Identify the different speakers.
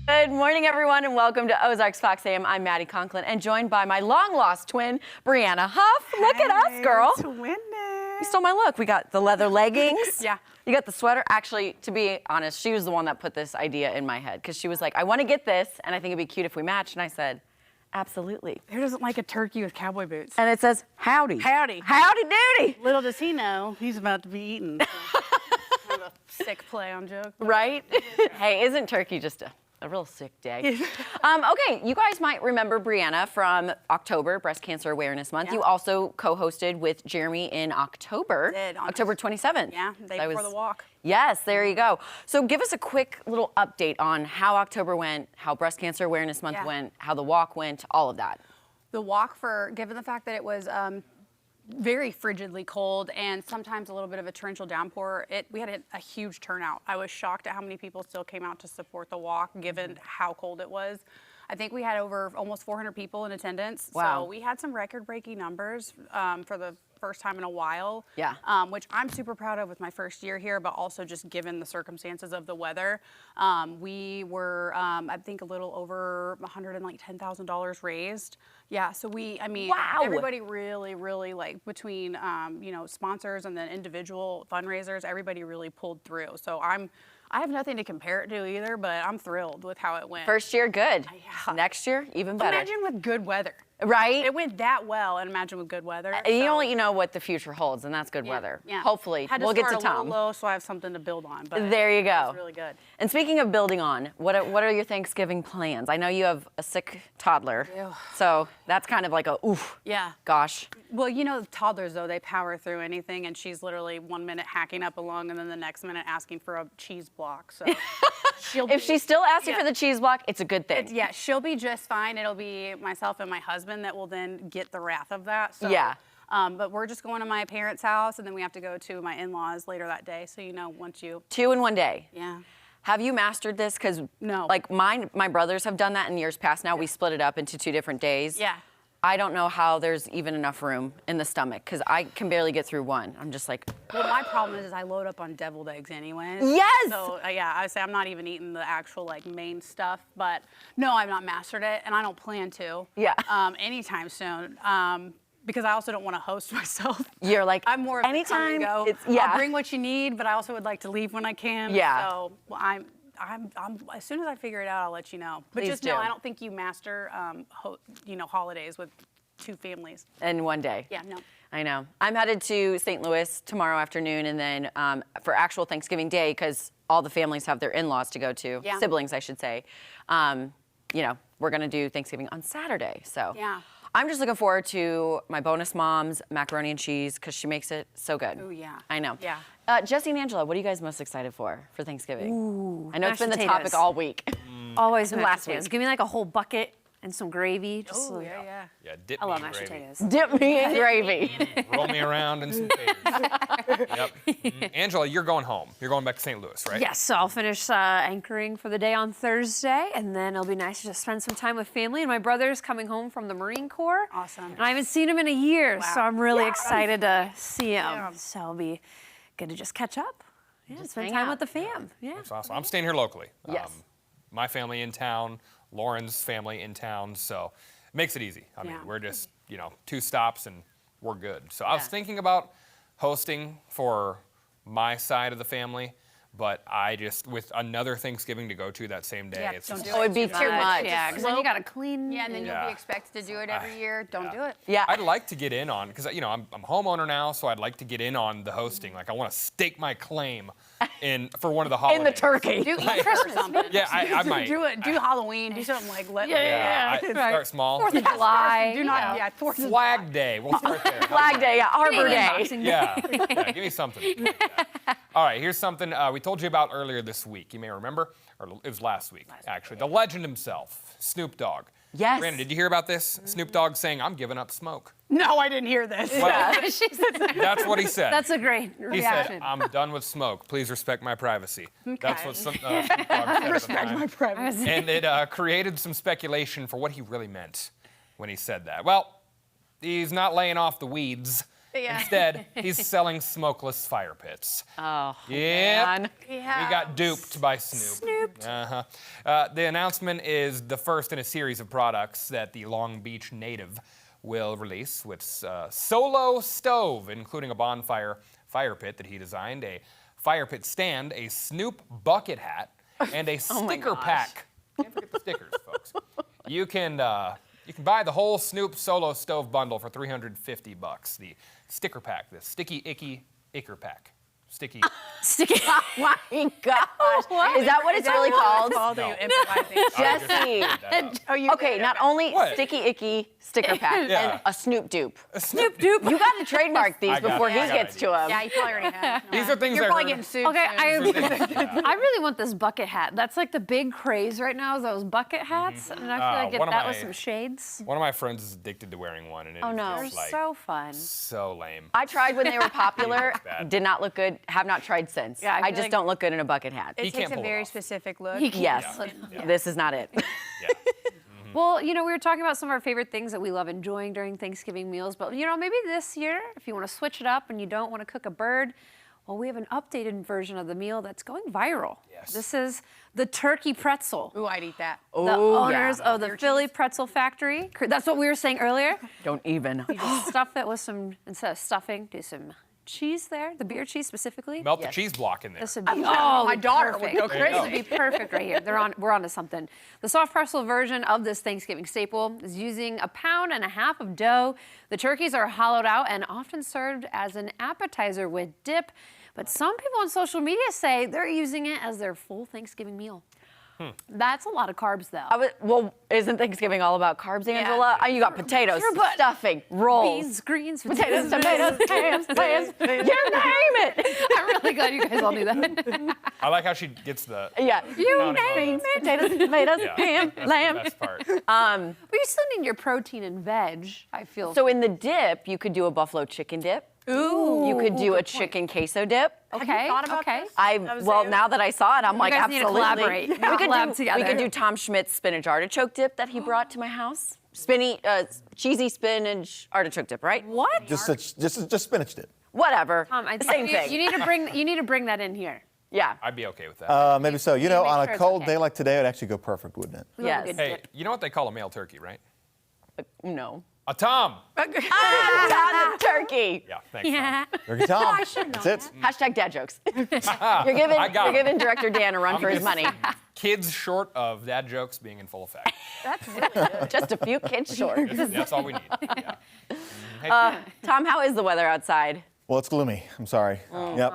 Speaker 1: Good morning, everyone, and welcome to Ozarks Fox AM. I'm Maddie Conklin, and joined by my long-lost twin, Brianna Huff. Look at us, girl.
Speaker 2: Twinning.
Speaker 1: You stole my look. We got the leather leggings.
Speaker 2: Yeah.
Speaker 1: You got the sweater. Actually, to be honest, she was the one that put this idea in my head, because she was like, I want to get this, and I think it'd be cute if we matched. And I said, absolutely.
Speaker 2: Who doesn't like a turkey with cowboy boots?
Speaker 1: And it says, howdy.
Speaker 2: Howdy.
Speaker 1: Howdy doody.
Speaker 2: Little does he know, he's about to be eaten. So. Kind of a sick play on joke.
Speaker 1: Right? Hey, isn't turkey just a real sick day? Okay, you guys might remember Brianna from October, Breast Cancer Awareness Month.
Speaker 2: Yeah.
Speaker 1: You also co-hosted with Jeremy in October.
Speaker 2: Did, on
Speaker 1: October 27th.
Speaker 2: Yeah, the day before the walk.
Speaker 1: Yes, there you go. So give us a quick little update on how October went, how Breast Cancer Awareness Month went, how the walk went, all of that.
Speaker 2: The walk, given the fact that it was very frigidly cold and sometimes a little bit of a torrential downpour, we had a huge turnout. I was shocked at how many people still came out to support the walk, given how cold it was. I think we had over almost 400 people in attendance.
Speaker 1: Wow.
Speaker 2: So we had some record-breaking numbers for the first time in a while.
Speaker 1: Yeah.
Speaker 2: Which I'm super proud of with my first year here, but also just given the circumstances of the weather. We were, I think, a little over $110,000 raised. Yeah, so
Speaker 1: Wow.
Speaker 2: everybody really, like, between, sponsors and then individual fundraisers, everybody really pulled through. So I have nothing to compare it to either, but I'm thrilled with how it went.
Speaker 1: First year, good.
Speaker 2: Yeah.
Speaker 1: Next year, even better.
Speaker 2: Imagine with good weather.
Speaker 1: Right?
Speaker 2: It went that well, and imagine with good weather.
Speaker 1: You only know what the future holds, and that's good weather.
Speaker 2: Yeah.
Speaker 1: Hopefully,
Speaker 2: Had
Speaker 1: we'll get to
Speaker 2: start a
Speaker 1: Tom.
Speaker 2: little low, so I have something to build on. But
Speaker 1: There you
Speaker 2: it
Speaker 1: go.
Speaker 2: was really good.
Speaker 1: And speaking of building on, what are your Thanksgiving plans? I know you have a sick toddler,
Speaker 2: Yeah.
Speaker 1: so that's kind of like a oof.
Speaker 2: Yeah.
Speaker 1: Gosh.
Speaker 2: Well, toddlers, though, they power through anything, and she's literally 1 minute hacking up a lung, and then the next minute asking for a cheese block. So
Speaker 1: If she's still asking
Speaker 2: Yeah.
Speaker 1: for the cheese block, it's a good thing.
Speaker 2: yeah, she'll be just fine. It'll be myself and my husband that will then get the wrath of that. So,
Speaker 1: Yeah.
Speaker 2: But we're just going to my parents' house, and then we have to go to my in-laws later that day. So, once you...
Speaker 1: 2 in 1 day.
Speaker 2: Yeah.
Speaker 1: Have you mastered this? Because
Speaker 2: No.
Speaker 1: like my brothers have done that in years past. Now we split it up into 2 different days.
Speaker 2: Yeah.
Speaker 1: I don't know how there's even enough room in the stomach, because I can barely get through one. I'm just like,
Speaker 2: Well, my problem is I load up on deviled eggs anyways.
Speaker 1: Yes!
Speaker 2: So, I say I'm not even eating the actual, main stuff. But, no, I've not mastered it, and I don't plan to.
Speaker 1: Yeah.
Speaker 2: Anytime soon. Because I also don't want to host myself.
Speaker 1: you're like,
Speaker 2: I'm more of
Speaker 1: anytime.
Speaker 2: the come and go.
Speaker 1: Yeah.
Speaker 2: I'll bring what you need, but I also would like to leave when I can.
Speaker 1: Yeah.
Speaker 2: So I'm as soon as I figure it out, I'll let you know. But
Speaker 1: Please
Speaker 2: just know,
Speaker 1: do.
Speaker 2: I don't think you master, holidays with 2 families.
Speaker 1: in 1 day.
Speaker 2: Yeah, no.
Speaker 1: I know. I'm headed to St. Louis tomorrow afternoon, and then for actual Thanksgiving Day, because all the families have their in-laws to go to,
Speaker 2: Yeah.
Speaker 1: siblings, I should say. We're gonna do Thanksgiving on Saturday. So
Speaker 2: Yeah.
Speaker 1: I'm just looking forward to my bonus mom's macaroni and cheese, because she makes it so good.
Speaker 2: Ooh, yeah.
Speaker 1: I know.
Speaker 2: Yeah.
Speaker 1: Jesse and Angela, what are you guys most excited for Thanksgiving?
Speaker 3: Ooh,
Speaker 1: I know it's
Speaker 3: mashed
Speaker 1: been the topic
Speaker 3: potatoes.
Speaker 1: all week.
Speaker 3: Always
Speaker 1: And
Speaker 3: mashed
Speaker 1: last
Speaker 3: potatoes.
Speaker 1: week.
Speaker 3: Give me like a whole bucket and some gravy. Just
Speaker 2: Oh,
Speaker 3: so-
Speaker 2: yeah.
Speaker 4: Yeah, dip
Speaker 3: I
Speaker 4: me
Speaker 3: love
Speaker 4: in
Speaker 3: mashed
Speaker 4: gravy.
Speaker 3: potatoes.
Speaker 1: Dip me in gravy.
Speaker 4: Roll me around in some taters. Yep. Angela, you're going home. You're going back to St. Louis, right?
Speaker 3: Yes, so I'll finish anchoring for the day on Thursday, and then it'll be nice to just spend some time with family. And my brother's coming home from the Marine Corps.
Speaker 2: Awesome.
Speaker 3: And I haven't seen him in a year, so
Speaker 2: Wow.
Speaker 3: I'm really
Speaker 2: Yes.
Speaker 3: excited to see him.
Speaker 2: Yeah.
Speaker 3: So it'll be good to just catch up. Yeah,
Speaker 1: Just
Speaker 3: spend
Speaker 1: hang
Speaker 3: time
Speaker 1: out.
Speaker 3: with the fam. Yeah.
Speaker 4: That's awesome. I'm staying here locally.
Speaker 1: Yes.
Speaker 4: My family in town, Lauren's family in town, so it makes it easy. I mean,
Speaker 2: Yeah.
Speaker 4: we're just, 2 stops and we're good. So I was
Speaker 1: Yeah.
Speaker 4: thinking about hosting for my side of the family, but with another Thanksgiving to go to that same day,
Speaker 2: Yeah,
Speaker 4: it's
Speaker 2: don't
Speaker 4: just
Speaker 2: do
Speaker 1: Oh, it'd be too much.
Speaker 3: Yeah, because then you got to clean.
Speaker 2: Yeah, and then you'll
Speaker 4: Yeah.
Speaker 2: be expected to do it every year. Don't do it.
Speaker 1: Yeah.
Speaker 4: I'd like to get in on, because I'm homeowner now, so I'd like to get in on the hosting. Like, I want to stake my claim for one of the holidays.
Speaker 1: In the turkey.
Speaker 2: Do Easter or something.
Speaker 4: Yeah, I might.
Speaker 2: Do it. Do Halloween. Do something like
Speaker 4: Yeah, I start small.
Speaker 3: 4th of July.
Speaker 2: Do not. Yeah, 4th of
Speaker 4: Flag Day. We'll start there.
Speaker 1: Flag Day, yeah, Arbor Day.
Speaker 3: Boxing Day.
Speaker 4: Yeah, give me something. All right, here's something we told you about earlier this week. You may remember, or it was last week, actually. The legend himself, Snoop Dogg.
Speaker 1: Yes.
Speaker 4: Brandon, did you hear about this? Snoop Dogg saying, "I'm giving up smoke."
Speaker 2: No, I didn't hear this.
Speaker 4: Well, that's what he said.
Speaker 3: That's a great
Speaker 4: He
Speaker 3: reaction.
Speaker 4: said, "I'm done with smoke. Please respect my privacy." That's
Speaker 2: Okay.
Speaker 4: what Snoop Dogg said at the
Speaker 2: Respect
Speaker 4: time.
Speaker 2: my privacy.
Speaker 4: And it created some speculation for what he really meant when he said that. Well, he's not laying off the weeds.
Speaker 2: Yeah.
Speaker 4: Instead, he's selling smokeless fire pits.
Speaker 1: Oh,
Speaker 4: Yeah.
Speaker 1: man.
Speaker 4: We got duped by Snoop. The announcement is the first in a series of products that the Long Beach native will release with solo stove, including a bonfire fire pit that he designed, a fire pit stand, a Snoop bucket hat, and a sticker pack. Can't forget the stickers, folks. You can buy the whole Snoop solo stove bundle for $350. The sticker pack, the sticky icky icker pack. Sticky.
Speaker 3: Sticky.
Speaker 1: Oh my gosh. Is that what it's really called?
Speaker 2: Called
Speaker 4: No.
Speaker 2: you improvising.
Speaker 1: Jesse.
Speaker 2: Oh, you
Speaker 1: Okay,
Speaker 2: did?
Speaker 1: not only
Speaker 4: What?
Speaker 1: sticky icky sticker pack
Speaker 4: Yeah.
Speaker 1: and a Snoop dupe.
Speaker 4: A Snoop dupe.
Speaker 1: You got to trademark these
Speaker 4: I got
Speaker 1: before
Speaker 4: it.
Speaker 1: he
Speaker 4: I got
Speaker 1: gets to
Speaker 4: ideas.
Speaker 1: them.
Speaker 2: Yeah, you probably already have.
Speaker 4: These are things
Speaker 2: You're
Speaker 4: I
Speaker 2: probably
Speaker 4: heard.
Speaker 2: getting sued.
Speaker 3: Okay,
Speaker 2: soon.
Speaker 3: I really want this bucket hat. That's like the big craze right now is those bucket hats. And I feel like if
Speaker 4: one of
Speaker 3: that
Speaker 4: my-
Speaker 3: was some shades.
Speaker 4: One of my friends is addicted to wearing one, and it
Speaker 1: Oh,
Speaker 4: is
Speaker 1: no.
Speaker 3: They're
Speaker 4: just like
Speaker 3: so fun.
Speaker 4: so lame.
Speaker 1: I tried when they were popular.
Speaker 4: Bad.
Speaker 1: Did not look good. Have not tried since.
Speaker 3: Yeah, I
Speaker 1: I
Speaker 3: feel
Speaker 1: just
Speaker 3: like-
Speaker 1: don't look good in a bucket hat.
Speaker 2: It
Speaker 4: He
Speaker 2: takes
Speaker 4: can't
Speaker 2: a
Speaker 4: pull it
Speaker 2: very
Speaker 4: off.
Speaker 2: specific look.
Speaker 1: Yes. This is not it.
Speaker 4: Yeah.
Speaker 3: Well, you know, we were talking about some of our favorite things that we love enjoying during Thanksgiving meals, but you know, maybe this year, if you want to switch it up and you don't want to cook a bird, well, we have an updated version of the meal that's going viral.
Speaker 4: Yes.
Speaker 3: This is the turkey pretzel.
Speaker 2: Ooh, I'd eat that.
Speaker 3: The
Speaker 1: Oh,
Speaker 3: owners
Speaker 1: yeah.
Speaker 3: of the Philly Pretzel Factory. That's what we were saying earlier.
Speaker 1: Don't even.
Speaker 3: Just stuff it with some, instead of stuffing, do some cheese there, the beer cheese specifically.
Speaker 4: Melt the cheese block in there.
Speaker 3: This would be my
Speaker 2: daughter would
Speaker 3: perfect.
Speaker 2: go
Speaker 4: There you
Speaker 3: This
Speaker 4: go.
Speaker 3: would be perfect right here. We're onto something. The soft pretzel version of this Thanksgiving staple is using 1.5 pounds of dough. The turkeys are hollowed out and often served as an appetizer with dip. But some people on social media say they're using it as their full Thanksgiving meal. That's a lot of carbs, though.
Speaker 1: Well, isn't Thanksgiving all about carbs, Angela? You got potatoes,
Speaker 3: Sure, but
Speaker 1: stuffing, rolls,
Speaker 3: Beans, greens,
Speaker 1: potatoes, tomatoes, hams, clams. You name it.
Speaker 3: I'm really glad you guys all knew that.
Speaker 4: I like how she gets the
Speaker 1: Yeah.
Speaker 3: You
Speaker 4: counting
Speaker 3: name
Speaker 4: on
Speaker 3: it.
Speaker 1: Potatoes, tomatoes,
Speaker 4: Yeah.
Speaker 1: ham,
Speaker 4: That's
Speaker 1: lamb.
Speaker 4: the best part.
Speaker 3: But you still need your protein and veg, I feel.
Speaker 1: So in the dip, you could do a buffalo chicken dip.
Speaker 3: Ooh.
Speaker 1: You could do
Speaker 3: good
Speaker 1: a chicken queso dip.
Speaker 3: Okay.
Speaker 2: thought about
Speaker 3: okay.
Speaker 2: this?
Speaker 1: Well, now that I saw it, I'm like,
Speaker 3: guys need to
Speaker 1: absolutely.
Speaker 3: collaborate. You
Speaker 1: We could
Speaker 3: collab
Speaker 1: do,
Speaker 3: together.
Speaker 1: We could do Tom Schmidt's spinach artichoke dip that he brought to my house. Cheesy spinach artichoke dip, right?
Speaker 3: What?
Speaker 5: Just spinach dip.
Speaker 1: Whatever.
Speaker 3: I think
Speaker 1: Same
Speaker 3: you,
Speaker 1: thing.
Speaker 3: You need to bring that in here.
Speaker 1: Yeah.
Speaker 4: I'd be okay with that.
Speaker 5: Maybe so. You know,
Speaker 3: make
Speaker 5: on
Speaker 3: sure
Speaker 5: a
Speaker 3: it's
Speaker 5: cold
Speaker 3: okay.
Speaker 5: day like today, it'd actually go perfect, wouldn't it?
Speaker 3: We love a
Speaker 1: Yes.
Speaker 3: good
Speaker 4: Hey,
Speaker 3: dip.
Speaker 4: you know what they call a male turkey, right?
Speaker 1: No.
Speaker 4: A tom.
Speaker 1: Not a turkey.
Speaker 4: Yeah, thanks.
Speaker 3: Yeah.
Speaker 5: Turkey Tom. That's it.
Speaker 1: Hashtag dad jokes.
Speaker 4: I got
Speaker 1: You're
Speaker 4: 'em.
Speaker 1: giving director Dan a run
Speaker 4: I'm
Speaker 1: for his
Speaker 4: just
Speaker 1: money.
Speaker 4: Kids short of dad jokes being in full effect.
Speaker 1: That's really good. Just a few kids short.
Speaker 4: That's all we need. Yeah. Hey,
Speaker 1: Tom, how is the weather outside?
Speaker 5: Well, it's gloomy. I'm sorry. Yep.